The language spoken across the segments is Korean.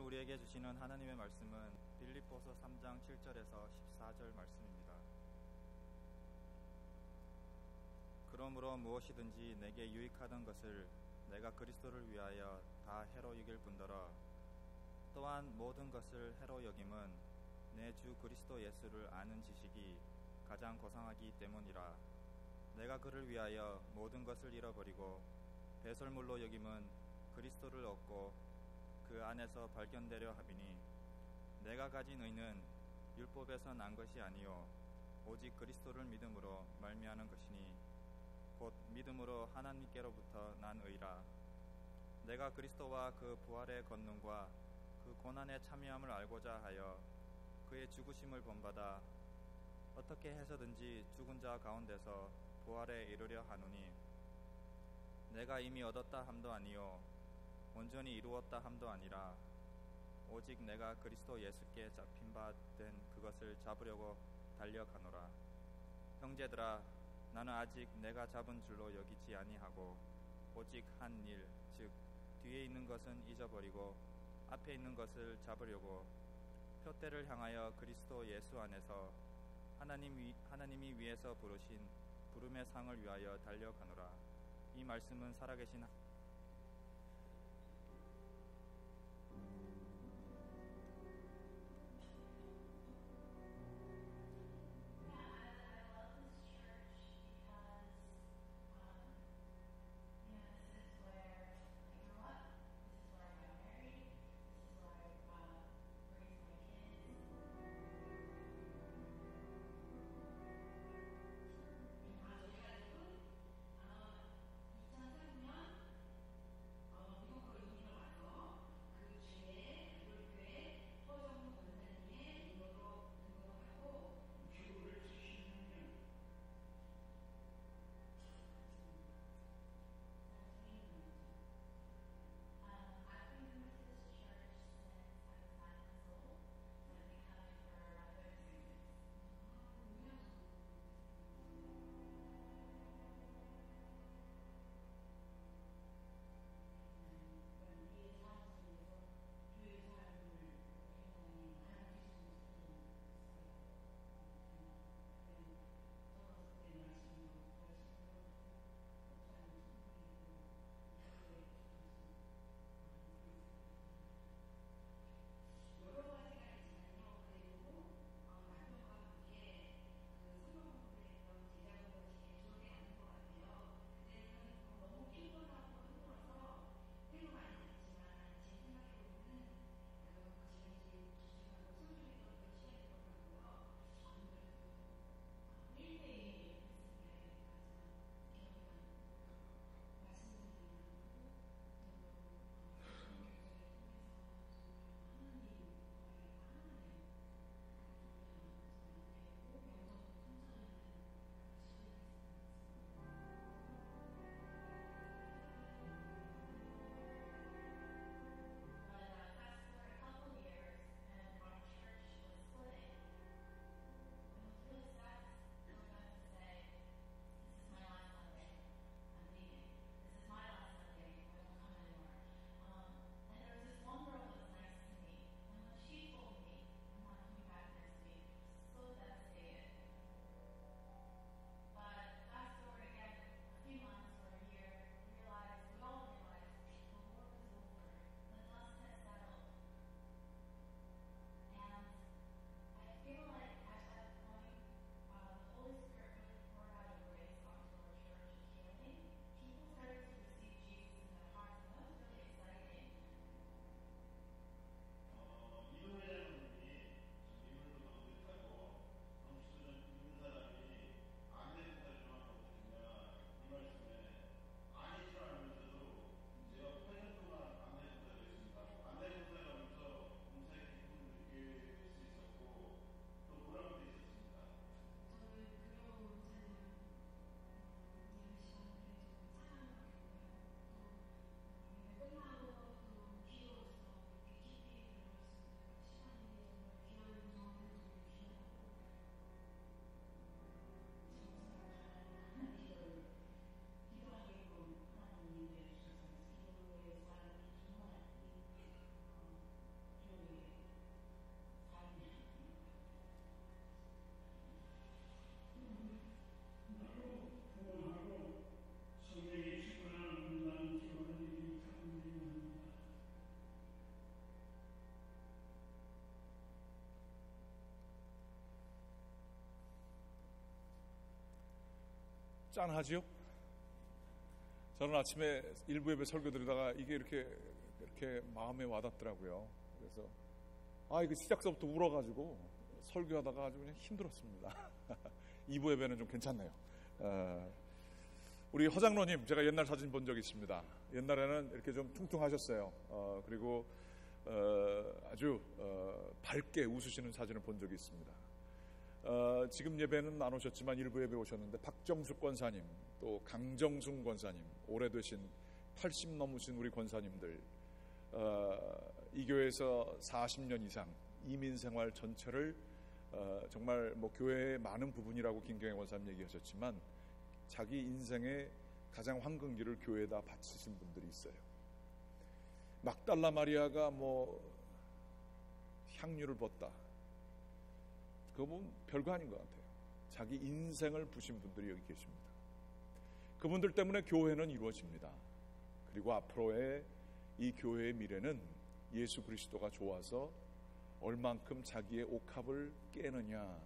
우리에게 주시는 하나님의 말씀은 빌립보서 3장 7절에서 14절 말씀입니다. 그러므로 무엇이든지 내게 유익하던 것을 내가 그리스도를 위하여 다 해로 여길 뿐더러 또한 모든 것을 해로 여김은 내 주 그리스도 예수를 아는 지식이 가장 고상하기 때문이라. 내가 그를 위하여 모든 것을 잃어버리고 배설물로 여김은 그리스도를 얻고 그 안에서 발견되려 함이니 내가 가진 의는 율법에서 난 것이 아니요 오직 그리스도를 믿음으로 말미암는 것이니 곧 믿음으로 하나님께로부터 난 의라. 내가 그리스도와 그 부활의 권능과 그 고난의 참여함을 알고자 하여 그의 죽으심을 본받아 어떻게 해서든지 죽은 자 가운데서 부활에 이르려 하노니 내가 이미 얻었다 함도 아니요 온전히 이루었다 함도 아니라 오직 내가 그리스도 예수께 잡힌 바 된 그것을 잡으려고 달려가노라. 형제들아, 나는 아직 내가 잡은 줄로 여기지 아니하고 오직 한 일, 즉 뒤에 있는 것은 잊어버리고 앞에 있는 것을 잡으려고 표대를 향하여 그리스도 예수 안에서 하나님이 위에서 부르신 부름의 상을 위하여 달려가노라. 이 말씀은 살아계신 짠하지요? 저는 아침에 일부 예배 설교 드리다가 이게 이렇게 마음에 와닿더라고요. 그래서 이거 시작서부터 울어가지고 설교하다가 아주 그냥 힘들었습니다. 2부 예배는 좀 괜찮네요. 우리 허장로님, 제가 옛날 사진 본 적이 있습니다. 옛날에는 이렇게 좀 퉁퉁하셨어요. 그리고 아주 밝게 웃으시는 사진을 본 적이 있습니다. 지금 예배는 안 오셨지만 일부 예배 오셨는데 박정숙 권사님, 또 강정순 권사님, 오래되신 80 넘으신 우리 권사님들, 이 교회에서 40년 이상 이민생활 전체를 정말 뭐 교회의 많은 부분이라고 김경애 권사님 얘기하셨지만 자기 인생의 가장 황금기를 교회에다 바치신 분들이 있어요. 막달라 마리아가 뭐 향유를 붓다, 그거 보면 별거 아닌 것 같아요. 자기 인생을 부신 분들이 여기 계십니다. 그분들 때문에 교회는 이루어집니다. 그리고 앞으로의 이 교회의 미래는 예수 그리스도가 좋아서 얼만큼 자기의 옥합을 깨느냐,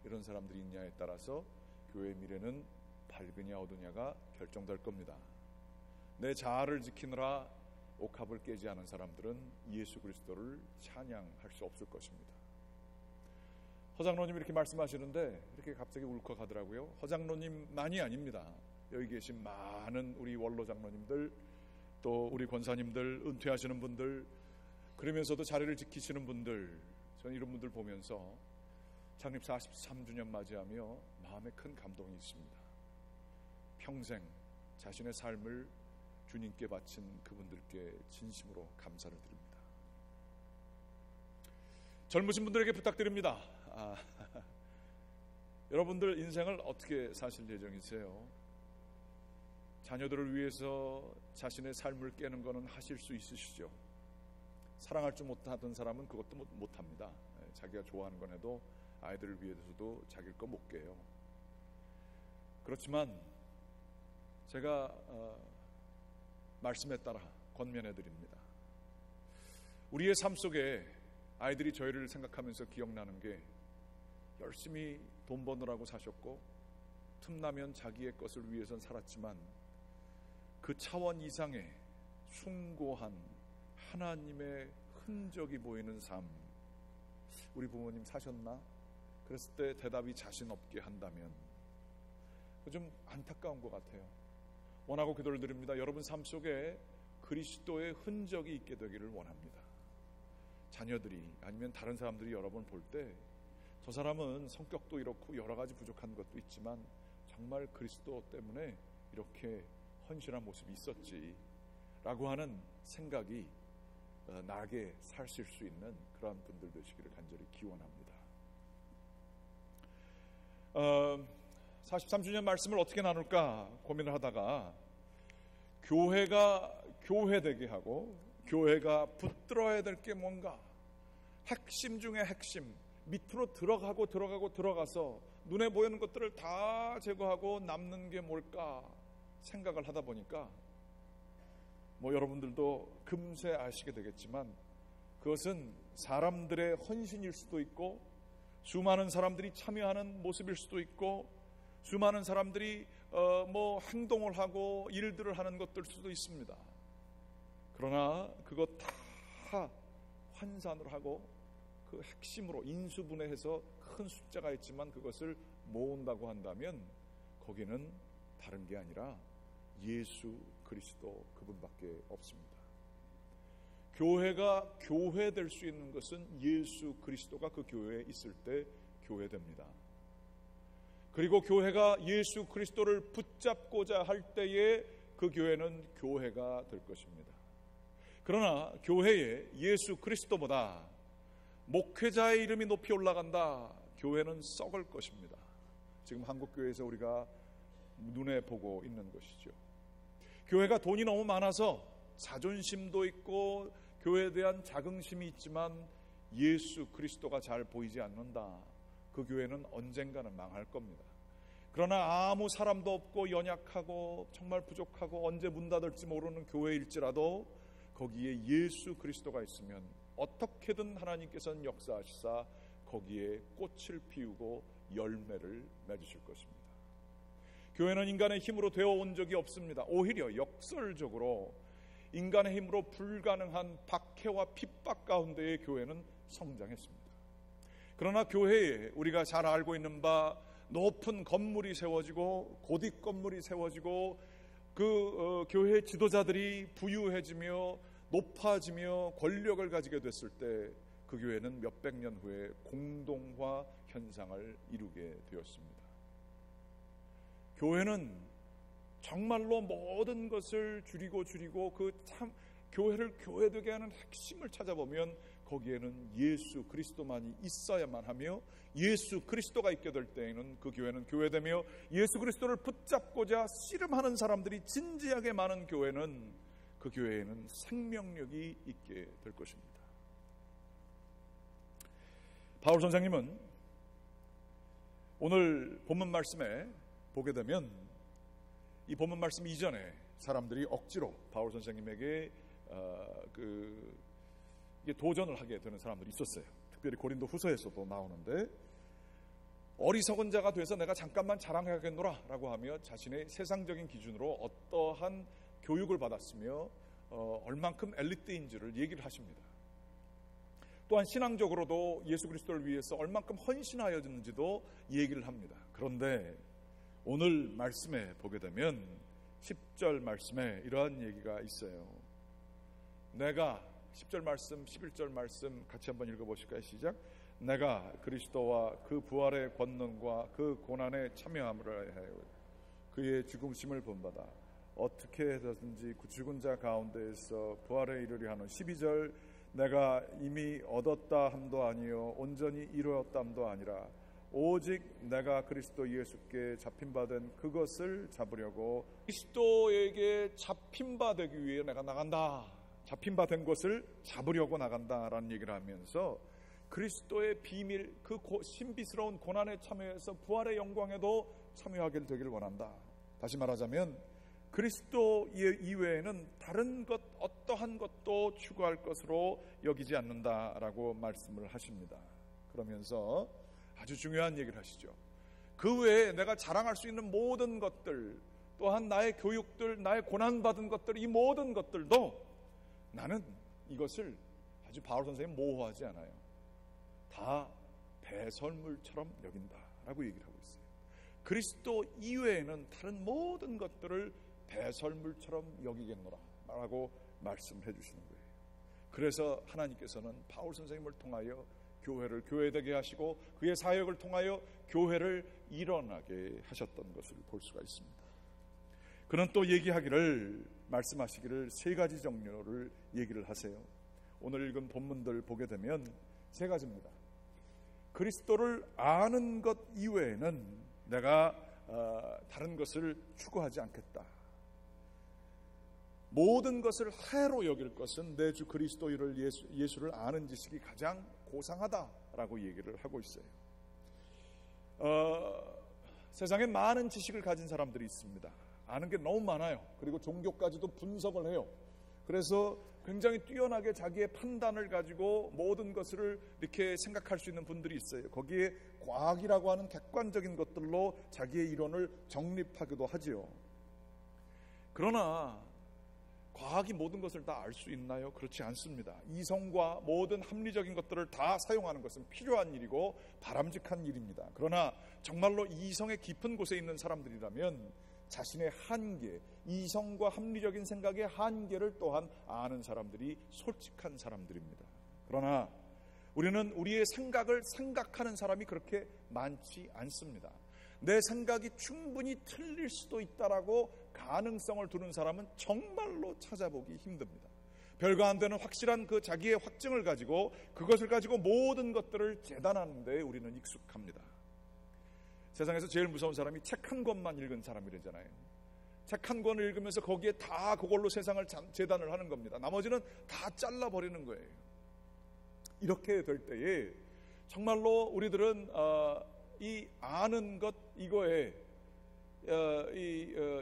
이런 사람들이 있냐에 따라서 교회의 미래는 밝으냐 어두냐가 결정될 겁니다. 내 자아를 지키느라 옥합을 깨지 않은 사람들은 예수 그리스도를 찬양할 수 없을 것입니다. 허장로님 이렇게 말씀하시는데 이렇게 갑자기 울컥하더라고요. 허장로님만이 아닙니다. 여기 계신 많은 우리 원로 장로님들, 또 우리 권사님들, 은퇴하시는 분들, 그러면서도 자리를 지키시는 분들, 저는 이런 분들 보면서 창립 43주년 맞이하며 마음에 큰 감동이 있습니다. 평생 자신의 삶을 주님께 바친 그분들께 진심으로 감사를 드립니다. 젊으신 분들에게 부탁드립니다. 여러분들 인생을 어떻게 사실 예정이세요? 자녀들을 위해서 자신의 삶을 깨는 것은 하실 수 있으시죠? 사랑할 줄 못하던 사람은 그것도 못합니다. 자기가 좋아하는 건 해도 아이들을 위해서도 자기 거 못 깨요. 그렇지만 제가 말씀에 따라 권면해 드립니다. 우리의 삶 속에 아이들이 저희를 생각하면서 기억나는 게 열심히 돈 버느라고 사셨고 틈나면 자기의 것을 위해선 살았지만 그 차원 이상의 숭고한 하나님의 흔적이 보이는 삶, 우리 부모님 사셨나? 그랬을 때 대답이 자신 없게 한다면 좀 안타까운 것 같아요. 원하고 기도를 드립니다. 여러분 삶 속에 그리스도의 흔적이 있게 되기를 원합니다. 자녀들이 아니면 다른 사람들이 여러분 볼 때 저 사람은 성격도 이렇고 여러 가지 부족한 것도 있지만 정말 그리스도 때문에 이렇게 헌신한 모습이 있었지 라고 하는 생각이 나게 사실 수 있는 그러한 분들 되시기를 간절히 기원합니다. 43주년 말씀을 어떻게 나눌까 고민을 하다가 교회가 교회되게 하고 교회가 붙들어야 될 게 뭔가, 핵심 중에 핵심, 밑으로 들어가서 눈에 보이는 것들을 다 제거하고 남는 게 뭘까 생각을 하다 보니까 뭐 여러분들도 금세 아시게 되겠지만 그것은 사람들의 헌신일 수도 있고 수많은 사람들이 참여하는 모습일 수도 있고 수많은 사람들이 뭐 행동을 하고 일들을 하는 것들 수도 있습니다. 그러나 그것 다 환산을 하고 그 핵심으로 인수분해해서 큰 숫자가 있지만 그것을 모은다고 한다면 거기는 다른 게 아니라 예수 그리스도 그분밖에 없습니다. 교회가 교회될 수 있는 것은 예수 그리스도가 그 교회에 있을 때 교회됩니다. 그리고 교회가 예수 그리스도를 붙잡고자 할 때에 그 교회는 교회가 될 것입니다. 그러나 교회에 예수 그리스도보다 목회자의 이름이 높이 올라간다, 교회는 썩을 것입니다. 지금 한국교회에서 우리가 눈에 보고 있는 것이죠. 교회가 돈이 너무 많아서 자존심도 있고 교회에 대한 자긍심이 있지만 예수 그리스도가 잘 보이지 않는다, 그 교회는 언젠가는 망할 겁니다. 그러나 아무 사람도 없고 연약하고 정말 부족하고 언제 문 닫을지 모르는 교회일지라도 거기에 예수 그리스도가 있으면 어떻게든 하나님께서는 역사하시사 거기에 꽃을 피우고 열매를 맺으실 것입니다. 교회는 인간의 힘으로 되어온 적이 없습니다. 오히려 역설적으로 인간의 힘으로 불가능한 박해와 핍박 가운데의 교회는 성장했습니다. 그러나 교회에 우리가 잘 알고 있는 바 높은 건물이 세워지고 고딕 건물이 세워지고 교회 지도자들이 부유해지며 높아지며 권력을 가지게 됐을 때 그 교회는 몇백 년 후에 공동화 현상을 이루게 되었습니다. 교회는 정말로 모든 것을 줄이고 교회를 교회되게 하는 핵심을 찾아보면 거기에는 예수 그리스도만이 있어야만 하며, 예수 그리스도가 있게 될 때에는 그 교회는 교회되며, 예수 그리스도를 붙잡고자 씨름하는 사람들이 진지하게 많은 교회는 그 교회에는 생명력이 있게 될 것입니다. 바울 선생님은 오늘 본문 말씀에 보게 되면 이 본문 말씀 이전에 사람들이 억지로 바울 선생님에게 도전을 하게 되는 사람들이 있었어요. 특별히 고린도 후서에서도 나오는데, 어리석은 자가 돼서 내가 잠깐만 자랑하겠노라 라고 하며 자신의 세상적인 기준으로 어떠한 교육을 받았으며 얼만큼 엘리트인지를 얘기를 하십니다. 또한 신앙적으로도 예수 그리스도를 위해서 얼만큼 헌신하였는지도 얘기를 합니다. 그런데 오늘 말씀에 보게 되면 10절 말씀에 이러한 얘기가 있어요. 내가 10절 말씀, 11절 말씀 같이 한번 읽어보실까요? 시작. 내가 그리스도와 그 부활의 권능과 그 고난에 참여함을 하여 그의 죽음심을 본받아 어떻게 해서든지 죽은 자 가운데에서 부활에 이르려 하는 12절. 내가 이미 얻었다 함도 아니요 온전히 이루었다 함도 아니라 오직 내가 그리스도 예수께 잡힌바된 그것을 잡으려고, 그리스도에게 잡힌바되기 위해 내가 나간다, 잡힌바된 것을 잡으려고 나간다라는 얘기를 하면서 그리스도의 비밀, 그 신비스러운 고난에 참여해서 부활의 영광에도 참여하게 되기를 원한다. 다시 말하자면 그리스도 이외에는 다른 것 어떠한 것도 추구할 것으로 여기지 않는다라고 말씀을 하십니다. 그러면서 아주 중요한 얘기를 하시죠. 그 외에 내가 자랑할 수 있는 모든 것들, 또한 나의 교육들, 나의 고난받은 것들, 이 모든 것들도 나는 이것을 아주 바울 선생님 모호하지 않아요. 다 배설물처럼 여긴다라고 얘기를 하고 있어요. 그리스도 이외에는 다른 모든 것들을 배설물처럼 여기겠노라 라고 말씀해 주시는 거예요. 그래서 하나님께서는 바울 선생님을 통하여 교회를 교회되게 하시고 그의 사역을 통하여 교회를 일어나게 하셨던 것을 볼 수가 있습니다. 그는 또 말씀하시기를 세 가지 종류를 얘기를 하세요. 오늘 읽은 본문들 보게 되면 세 가지입니다. 그리스도를 아는 것 이외에는 내가 다른 것을 추구하지 않겠다. 모든 것을 해로 여길 것은 내 주 그리스도를 예수를 아는 지식이 가장 고상하다라고 얘기를 하고 있어요. 세상에 많은 지식을 가진 사람들이 있습니다. 아는 게 너무 많아요. 그리고 종교까지도 분석을 해요. 그래서 굉장히 뛰어나게 자기의 판단을 가지고 모든 것을 이렇게 생각할 수 있는 분들이 있어요. 거기에 과학이라고 하는 객관적인 것들로 자기의 이론을 정립하기도 하지요. 그러나 과학이 모든 것을 다 알 수 있나요? 그렇지 않습니다. 이성과 모든 합리적인 것들을 다 사용하는 것은 필요한 일이고 바람직한 일입니다. 그러나 정말로 이성의 깊은 곳에 있는 사람들이라면 자신의 한계, 이성과 합리적인 생각의 한계를 또한 아는 사람들이 솔직한 사람들입니다. 그러나 우리는 우리의 생각을 생각하는 사람이 그렇게 많지 않습니다. 내 생각이 충분히 틀릴 수도 있다라고 가능성을 두는 사람은 정말로 찾아보기 힘듭니다. 별거 안 되는 확실한 그 자기의 확증을 가지고 그것을 가지고 모든 것들을 재단하는 데 우리는 익숙합니다. 세상에서 제일 무서운 사람이 책 한 권만 읽은 사람이라잖아요. 책 한 권을 읽으면서 거기에 다 그걸로 세상을 재단을 하는 겁니다. 나머지는 다 잘라버리는 거예요. 이렇게 될 때에 정말로 우리들은 이 아는 것 이거에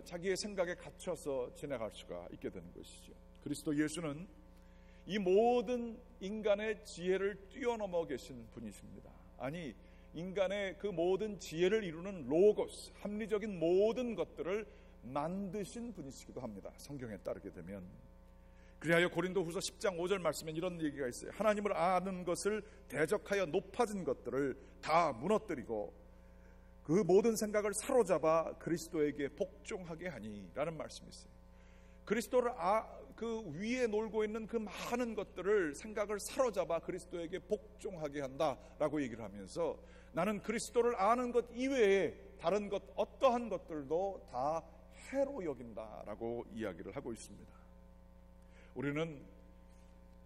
자기의 생각에 갇혀서 지나갈 수가 있게 되는 것이죠. 그리스도 예수는 이 모든 인간의 지혜를 뛰어넘어 계신 분이십니다. 아니, 인간의 그 모든 지혜를 이루는 로고스, 합리적인 모든 것들을 만드신 분이시기도 합니다. 성경에 따르게 되면. 그리하여 고린도후서 10장 5절 말씀에 이런 얘기가 있어요. 하나님을 아는 것을 대적하여 높아진 것들을 다 무너뜨리고 그 모든 생각을 사로잡아 그리스도에게 복종하게 하니 라는 말씀이 있어요. 그리스도를 그 위에 놀고 있는 그 많은 것들을 생각을 사로잡아 그리스도에게 복종하게 한다라고 얘기를 하면서 나는 그리스도를 아는 것 이외에 다른 것 어떠한 것들도 다 해로 여긴다라고 이야기를 하고 있습니다. 우리는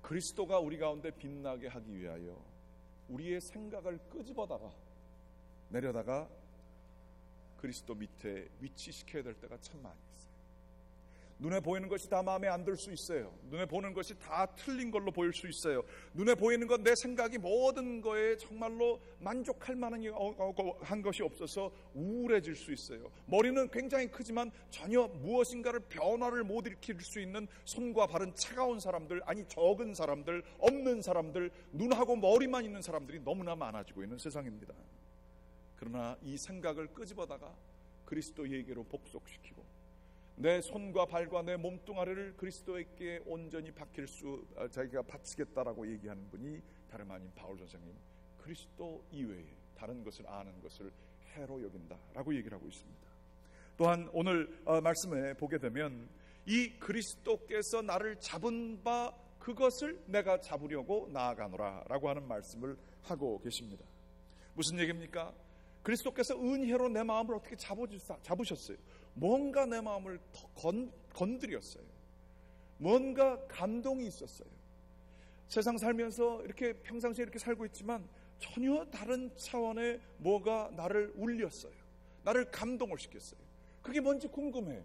그리스도가 우리 가운데 빛나게 하기 위하여 우리의 생각을 끄집어다가 내려다가 그리스도 밑에 위치시켜야 될 때가 참 많이 있어요. 눈에 보이는 것이 다 마음에 안 들 수 있어요. 눈에 보는 것이 다 틀린 걸로 보일 수 있어요. 눈에 보이는 것, 내 생각이 모든 거에 정말로 만족할 만한 것이 없어서 우울해질 수 있어요. 머리는 굉장히 크지만 전혀 무엇인가를 변화를 못 일으킬 수 있는 손과 발은 차가운 사람들, 아니 적은 사람들, 없는 사람들, 눈하고 머리만 있는 사람들이 너무나 많아지고 있는 세상입니다. 그러나 이 생각을 끄집어다가 그리스도에게로 복속시키고 내 손과 발과 내 몸뚱아리를 그리스도에게 온전히 자기가 바치겠다라고 얘기하는 분이 다름 아닌 바울 선생님, 그리스도 이외에 다른 것을 아는 것을 해로 여긴다라고 얘기를 하고 있습니다. 또한 오늘 말씀에 보게 되면 이 그리스도께서 나를 잡은 바 그것을 내가 잡으려고 나아가노라라고 하는 말씀을 하고 계십니다. 무슨 얘기입니까? 그리스도께서 은혜로 내 마음을 어떻게 잡으셨어요. 뭔가 내 마음을 건드렸어요. 뭔가 감동이 있었어요. 세상 살면서 이렇게 평상시에 이렇게 살고 있지만 전혀 다른 차원의 뭐가 나를 울렸어요. 나를 감동을 시켰어요. 그게 뭔지 궁금해요.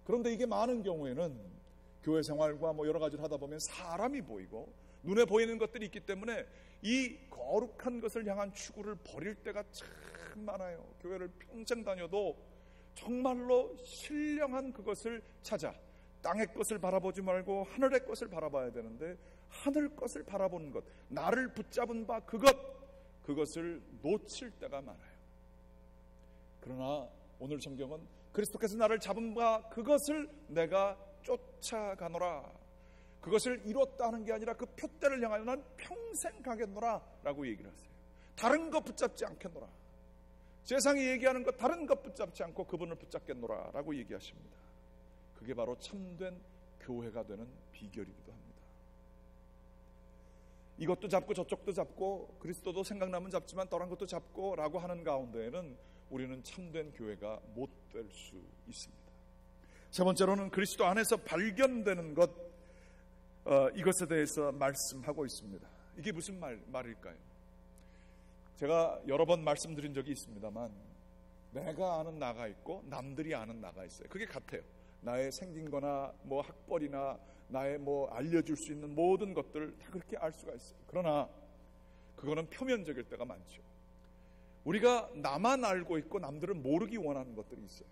그런데 이게 많은 경우에는 교회 생활과 여러 가지를 하다 보면 사람이 보이고 눈에 보이는 것들이 있기 때문에 이 거룩한 것을 향한 추구를 버릴 때가 참 많아요. 교회를 평생 다녀도 정말로 신령한 그것을 찾아 땅의 것을 바라보지 말고 하늘의 것을 바라봐야 되는데 하늘 것을 바라보는 것, 나를 붙잡은 바 그것을 놓칠 때가 많아요. 그러나 오늘 성경은 그리스도께서 나를 잡은 바 그것을 내가 쫓아가노라, 그것을 이뤘다 하는 게 아니라 그 표대를 향하여 난 평생 가겠노라 라고 얘기를 하세요. 다른 것 붙잡지 않겠노라, 세상이 얘기하는 것 다른 것 붙잡지 않고 그분을 붙잡겠노라 라고 얘기하십니다. 그게 바로 참된 교회가 되는 비결이기도 합니다. 이것도 잡고 저쪽도 잡고 그리스도도 생각나면 잡지만 떠난 것도 잡고 라고 하는 가운데에는 우리는 참된 교회가 못 될 수 있습니다. 세 번째로는 그리스도 안에서 발견되는 것, 이것에 대해서 말씀하고 있습니다. 이게 무슨 말일까요? 제가 여러 번 말씀드린 적이 있습니다만 내가 아는 나가 있고 남들이 아는 나가 있어요. 그게 같아요. 나의 생긴 거나 학벌이나 나의 알려줄 수 있는 모든 것들을 다 그렇게 알 수가 있어요. 그러나 그거는 표면적일 때가 많죠. 우리가 나만 알고 있고 남들은 모르기 원하는 것들이 있어요.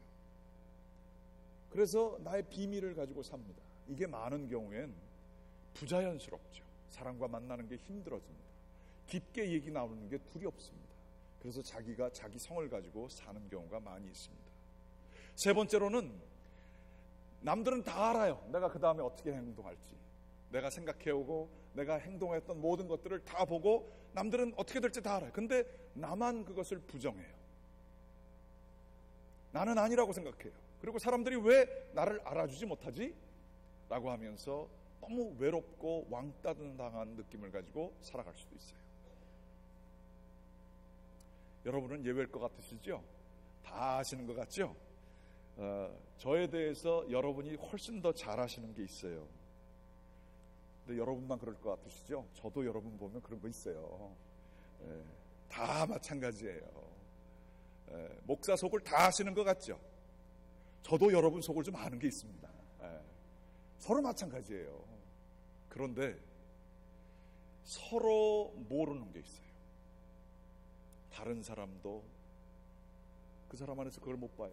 그래서 나의 비밀을 가지고 삽니다. 이게 많은 경우엔 부자연스럽죠. 사람과 만나는 게 힘들어집니다. 깊게 얘기 나오는 게 두렵습니다. 그래서 자기가 자기 성을 가지고 사는 경우가 많이 있습니다. 세 번째로는 남들은 다 알아요. 내가 그 다음에 어떻게 행동할지. 내가 생각해오고 내가 행동했던 모든 것들을 다 보고 남들은 어떻게 될지 다 알아요. 근데 나만 그것을 부정해요. 나는 아니라고 생각해요. 그리고 사람들이 왜 나를 알아주지 못하지? 라고 하면서 너무 외롭고 왕따 당한 느낌을 가지고 살아갈 수도 있어요. 여러분은 예외일 것 같으시죠? 다 아시는 것 같죠? 저에 대해서 여러분이 훨씬 더 잘 아시는 게 있어요. 근데 여러분만 그럴 것 같으시죠? 저도 여러분 보면 그런 거 있어요. 다 마찬가지예요. 목사 속을 다 아시는 것 같죠? 저도 여러분 속을 좀 아는 게 있습니다. 서로 마찬가지예요. 그런데 서로 모르는 게 있어요. 다른 사람도 그 사람 안에서 그걸 못 봐요.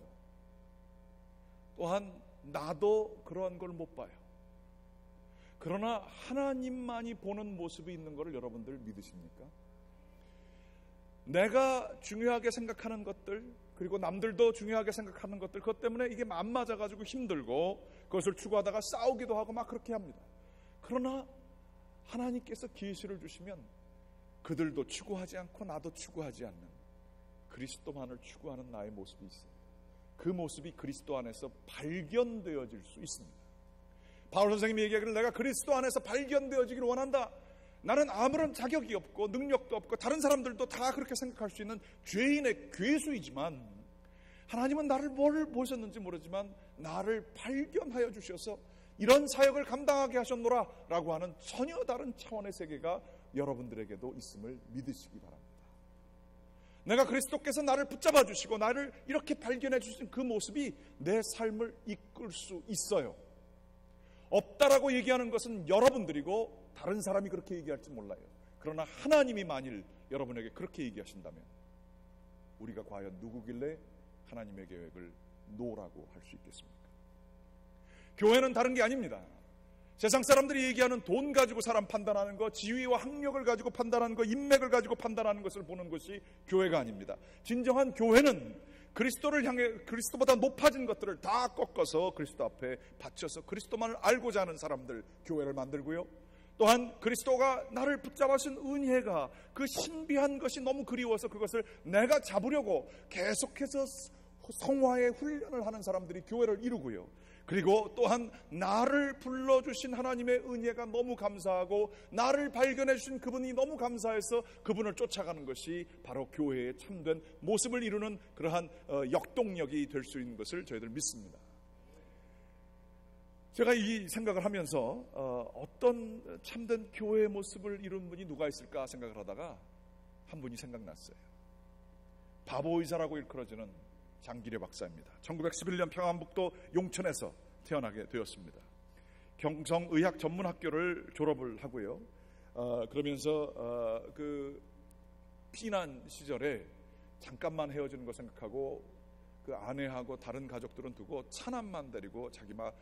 또한 나도 그러한 걸 못 봐요. 그러나 하나님만이 보는 모습이 있는 것을 여러분들 믿으십니까? 내가 중요하게 생각하는 것들, 그리고 남들도 중요하게 생각하는 것들, 그것 때문에 이게 안 맞아가지고 힘들고 그것을 추구하다가 싸우기도 하고 막 그렇게 합니다. 그러나 하나님께서 계시를 주시면 그들도 추구하지 않고 나도 추구하지 않는 그리스도만을 추구하는 나의 모습이 있어요. 그 모습이 그리스도 안에서 발견되어질 수 있습니다. 바울 선생님이 얘기하기를 내가 그리스도 안에서 발견되어지기를 원한다. 나는 아무런 자격이 없고 능력도 없고 다른 사람들도 다 그렇게 생각할 수 있는 죄인의 괴수이지만 하나님은 나를 뭘 보셨는지 모르지만 나를 발견하여 주셔서 이런 사역을 감당하게 하셨노라 라고 하는 전혀 다른 차원의 세계가 여러분들에게도 있음을 믿으시기 바랍니다. 내가 그리스도께서 나를 붙잡아 주시고 나를 이렇게 발견해 주신 그 모습이 내 삶을 이끌 수 있어요. 없다라고 얘기하는 것은 여러분들이고 다른 사람이 그렇게 얘기할지 몰라요. 그러나 하나님이 만일 여러분에게 그렇게 얘기하신다면 우리가 과연 누구길래 하나님의 계획을 노라고 할 수 있겠습니까? 교회는 다른 게 아닙니다. 세상 사람들이 얘기하는 돈 가지고 사람 판단하는 것, 지위와 학력을 가지고 판단하는 것, 인맥을 가지고 판단하는 것을 보는 것이 교회가 아닙니다. 진정한 교회는 그리스도를 향해 그리스도보다 높아진 것들을 다 꺾어서 그리스도 앞에 바쳐서 그리스도만을 알고자 하는 사람들 교회를 만들고요. 또한 그리스도가 나를 붙잡아준 은혜가 그 신비한 것이 너무 그리워서 그것을 내가 잡으려고 계속해서 성화의 훈련을 하는 사람들이 교회를 이루고요. 그리고 또한 나를 불러주신 하나님의 은혜가 너무 감사하고 나를 발견해 주신 그분이 너무 감사해서 그분을 쫓아가는 것이 바로 교회의 참된 모습을 이루는 그러한 역동력이 될 수 있는 것을 저희들 믿습니다. 제가 이 생각을 하면서 어떤 참된 교회의 모습을 이룬 분이 누가 있을까 생각을 하다가 한 분이 생각났어요. 바보의사라고 일컬어지는 장기려 박사입니다. 1911년 평안북도 용천에서 태어나게 되었습니다. 경성의학전문학교를 졸업을 하고요. 그러면서 그 피난 시절에 잠깐만 헤어지는 거 생각하고 그 아내하고 다른 가족들은 두고 차남만 데리고 자기 막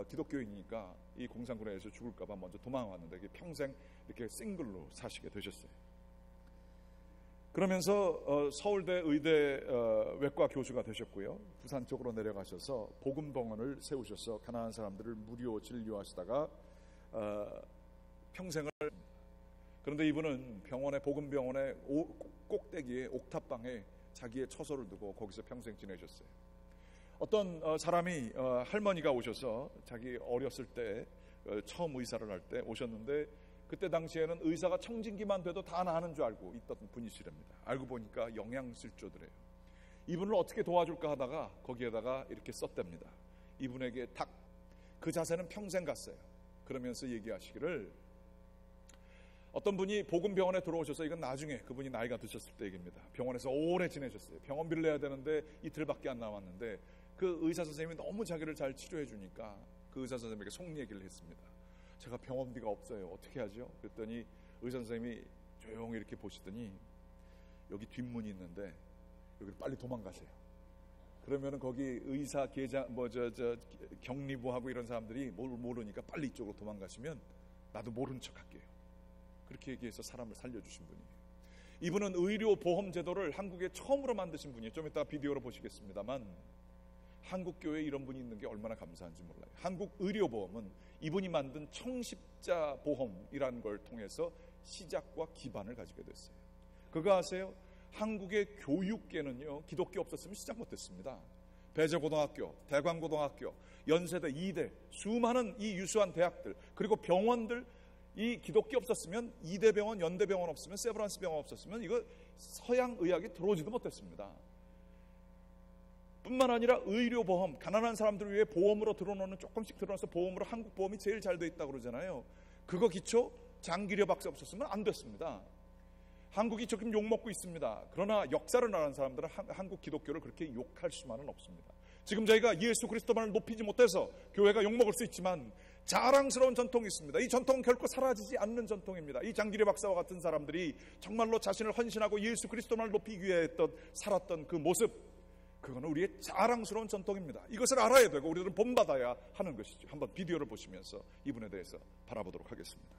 기독교인이니까 이 공산군에서 죽을까봐 먼저 도망왔는데 평생 이렇게 싱글로 사시게 되셨어요. 그러면서 서울대 의대 외과 교수가 되셨고요. 부산 쪽으로 내려가셔서 복음병원을 세우셔서 가난한 사람들을 무료 진료하시다가 평생을. 그런데 이분은 병원의 복음병원의 꼭대기에 옥탑방에 자기의 처소를 두고 거기서 평생 지내셨어요. 어떤 사람이 할머니가 오셔서 자기 어렸을 때 처음 의사를 할 때 오셨는데 그때 당시에는 의사가 청진기만 돼도 다 나는 줄 알고 있던 분이시랍니다. 알고 보니까 영양실조들이에요. 이분을 어떻게 도와줄까 하다가 거기에다가 이렇게 썼답니다. 이분에게 딱 그 자세는 평생 갔어요. 그러면서 얘기하시기를 어떤 분이 복음병원에 들어오셔서 이건 나중에 그분이 나이가 드셨을 때 얘기입니다. 병원에서 오래 지내셨어요. 병원비를 내야 되는데 이틀밖에 안 남았는데 그 의사 선생님이 너무 자기를 잘 치료해 주니까 그 의사 선생님에게 속 얘기를 했습니다. 제가 병원비가 없어요. 어떻게 하죠? 그랬더니 의사 선생님이 조용히 이렇게 보시더니 여기 뒷문이 있는데 여기를 빨리 도망가세요. 그러면은 거기 의사, 계장, 격리부하고 이런 사람들이 뭘 모르니까 빨리 이쪽으로 도망가시면 나도 모른 척 할게요. 그렇게 얘기해서 사람을 살려주신 분이에요. 이분은 의료보험 제도를 한국에 처음으로 만드신 분이에요. 좀 이따 비디오로 보시겠습니다만 한국 교회에 이런 분이 있는 게 얼마나 감사한지 몰라요. 한국 의료보험은 이분이 만든 청십자 보험이라는 걸 통해서 시작과 기반을 가지게 됐어요. 그거 아세요? 한국의 교육계는요, 기독교 없었으면 시작 못했습니다. 배재고등학교, 대광고등학교, 연세대, 이대, 수많은 이 유수한 대학들, 그리고 병원들, 이 기독교 없었으면 이대병원, 연대병원 없으면 세브란스 병원 없었으면 이거 서양 의학이 들어오지도 못했습니다. 뿐만 아니라 의료보험, 가난한 사람들을 위해 보험으로 들어놓는 조금씩 들어놔서 보험으로 한국 보험이 제일 잘 돼 있다고 그러잖아요. 그거 기초 장기려 박사 없었으면 안 됐습니다. 한국이 지금 욕먹고 있습니다. 그러나 역사를 아는 사람들은 한국 기독교를 그렇게 욕할 수만은 없습니다. 지금 저희가 예수 그리스도만을 높이지 못해서 교회가 욕먹을 수 있지만 자랑스러운 전통이 있습니다. 이 전통은 결코 사라지지 않는 전통입니다. 이 장기려 박사와 같은 사람들이 정말로 자신을 헌신하고 예수 그리스도만을 높이기 위해 살았던 그 모습, 그거는 우리의 자랑스러운 전통입니다. 이것을 알아야 되고 우리들은 본받아야 하는 것이죠. 한번 비디오를 보시면서 이분에 대해서 바라보도록 하겠습니다.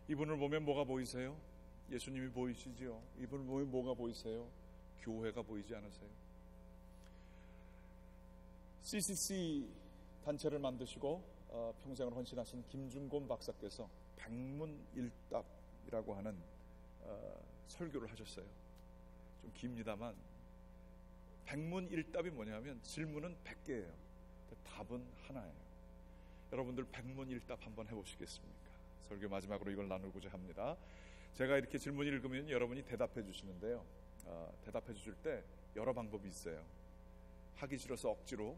이분을 보면 뭐가 보이세요? 예수님이 보이시지요. 이분을 보면 뭐가 보이세요? 교회가 보이지 않으세요? CCC 단체를 만드시고 평생을 헌신하신 김준곤 박사께서 백문일답이라고 하는 설교를 하셨어요. 좀 깁니다만 백문일답이 뭐냐면 질문은 100개예요. 답은 하나예요. 여러분들 백문일답 한번 해보시겠습니까? 설교 마지막으로 이걸 나누고자 합니다. 제가 이렇게 질문을 읽으면 여러분이 대답해 주시는데요. 대답해 주실 때 여러 방법이 있어요. 하기 싫어서 억지로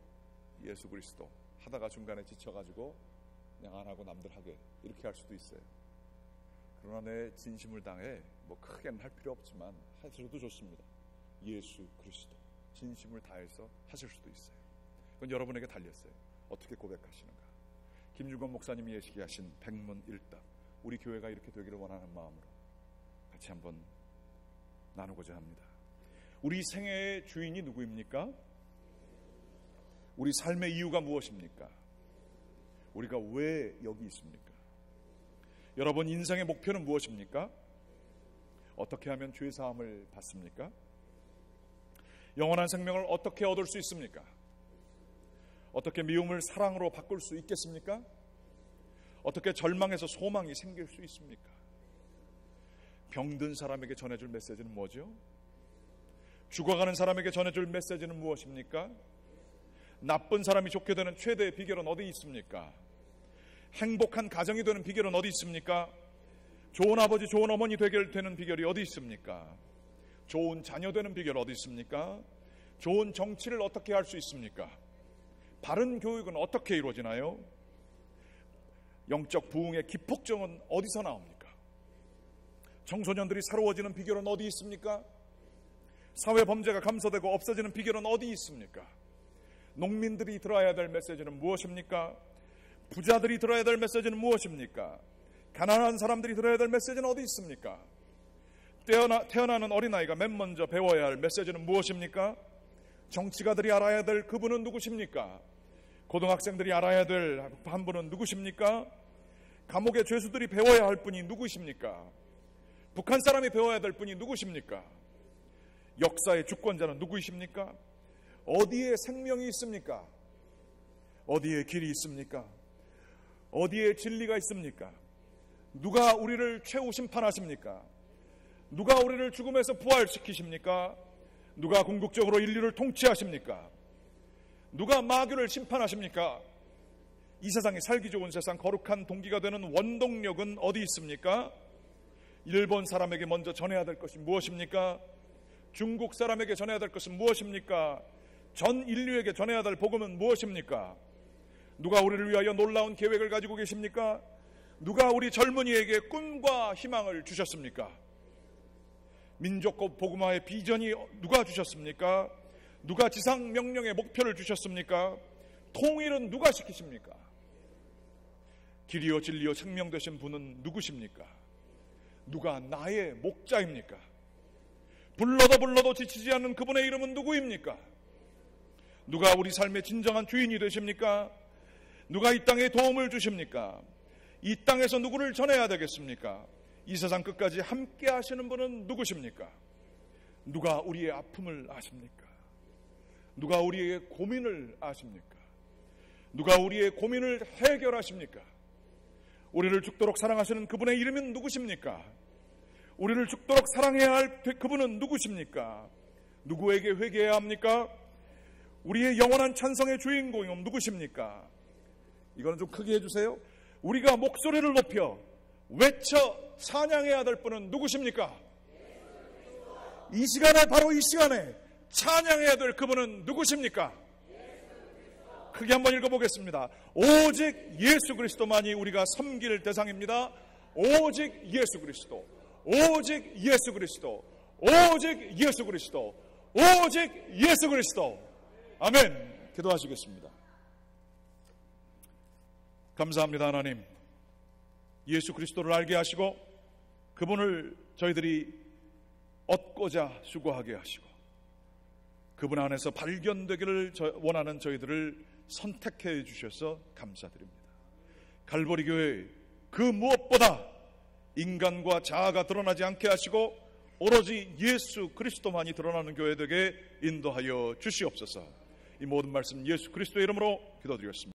예수 그리스도 하다가 중간에 지쳐가지고 그냥 안 하고 남들 하게 이렇게 할 수도 있어요. 그러나 내 진심을 당해 뭐 크게는 할 필요 없지만 하셔도 좋습니다. 예수 그리스도 진심을 다해서 하실 수도 있어요. 그건 여러분에게 달렸어요. 어떻게 고백하시는가. 김준건 목사님이 예시하신 백문일답, 우리 교회가 이렇게 되기를 원하는 마음으로 같이 한번 나누고자 합니다. 우리 생애의 주인이 누구입니까? 우리 삶의 이유가 무엇입니까? 우리가 왜 여기 있습니까? 여러분 인생의 목표는 무엇입니까? 어떻게 하면 죄 사함을 받습니까? 영원한 생명을 어떻게 얻을 수 있습니까? 어떻게 미움을 사랑으로 바꿀 수 있겠습니까? 어떻게 절망에서 소망이 생길 수 있습니까? 병든 사람에게 전해줄 메시지는 뭐죠? 죽어가는 사람에게 전해줄 메시지는 무엇입니까? 나쁜 사람이 좋게 되는 최대의 비결은 어디 있습니까? 행복한 가정이 되는 비결은 어디 있습니까? 좋은 아버지, 좋은 어머니 되게 되는 비결이 어디 있습니까? 좋은 자녀 되는 비결 어디 있습니까? 좋은 정치를 어떻게 할 수 있습니까? 바른 교육은 어떻게 이루어지나요? 영적 부흥의 기폭정은 어디서 나옵니까? 청소년들이 새로워지는 비결은 어디 있습니까? 사회 범죄가 감소되고 없어지는 비결은 어디 있습니까? 농민들이 들어야 될 메시지는 무엇입니까? 부자들이 들어야 될 메시지는 무엇입니까? 가난한 사람들이 들어야 될 메시지는 어디 있습니까? 태어나는 어린아이가 맨 먼저 배워야 할 메시지는 무엇입니까? 정치가들이 알아야 될 그분은 누구십니까? 고등학생들이 알아야 될 한 분은 누구십니까? 감옥의 죄수들이 배워야 할 분이 누구십니까? 북한 사람이 배워야 될 분이 누구십니까? 역사의 주권자는 누구이십니까? 어디에 생명이 있습니까? 어디에 길이 있습니까? 어디에 진리가 있습니까? 누가 우리를 최후 심판하십니까? 누가 우리를 죽음에서 부활시키십니까? 누가 궁극적으로 인류를 통치하십니까? 누가 마귀를 심판하십니까? 이 세상이 살기 좋은 세상, 거룩한 동기가 되는 원동력은 어디 있습니까? 일본 사람에게 먼저 전해야 될 것이 무엇입니까? 중국 사람에게 전해야 될 것은 무엇입니까? 전 인류에게 전해야 될 복음은 무엇입니까? 누가 우리를 위하여 놀라운 계획을 가지고 계십니까? 누가 우리 젊은이에게 꿈과 희망을 주셨습니까? 민족과 복음화의 비전이 누가 주셨습니까? 누가 지상 명령의 목표를 주셨습니까? 통일은 누가 시키십니까? 길이요 진리요 생명 되신 분은 누구십니까? 누가 나의 목자입니까? 불러도 지치지 않는 그분의 이름은 누구입니까? 누가 우리 삶의 진정한 주인이 되십니까? 누가 이 땅에 도움을 주십니까? 이 땅에서 누구를 전해야 되겠습니까? 이 세상 끝까지 함께 하시는 분은 누구십니까? 누가 우리의 아픔을 아십니까? 누가 우리의 고민을 아십니까? 누가 우리의 고민을 해결하십니까? 우리를 죽도록 사랑하시는 그분의 이름은 누구십니까? 우리를 죽도록 사랑해야 할 그분은 누구십니까? 누구에게 회개해야 합니까? 우리의 영원한 찬성의 주인공은 누구십니까? 이거는 좀 크게 해주세요. 우리가 목소리를 높여 외쳐 찬양해야 될 분은 누구십니까? 이 시간에, 바로 이 시간에 찬양해야 될 그분은 누구십니까? 크게 한번 읽어보겠습니다. 오직 예수 그리스도만이 우리가 섬길 대상입니다. 오직 예수 그리스도, 오직 예수 그리스도, 오직 예수 그리스도, 오직 예수 그리스도. 아멘. 기도하시겠습니다. 감사합니다. 하나님, 예수 그리스도를 알게 하시고 그분을 저희들이 얻고자 수고하게 하시고 그분 안에서 발견되기를 원하는 저희들을 선택해 주셔서 감사드립니다. 갈보리 교회 그 무엇보다 인간과 자아가 드러나지 않게 하시고 오로지 예수 그리스도만이 드러나는 교회 되게 인도하여 주시옵소서. 이 모든 말씀 예수 그리스도의 이름으로 기도드렸습니다.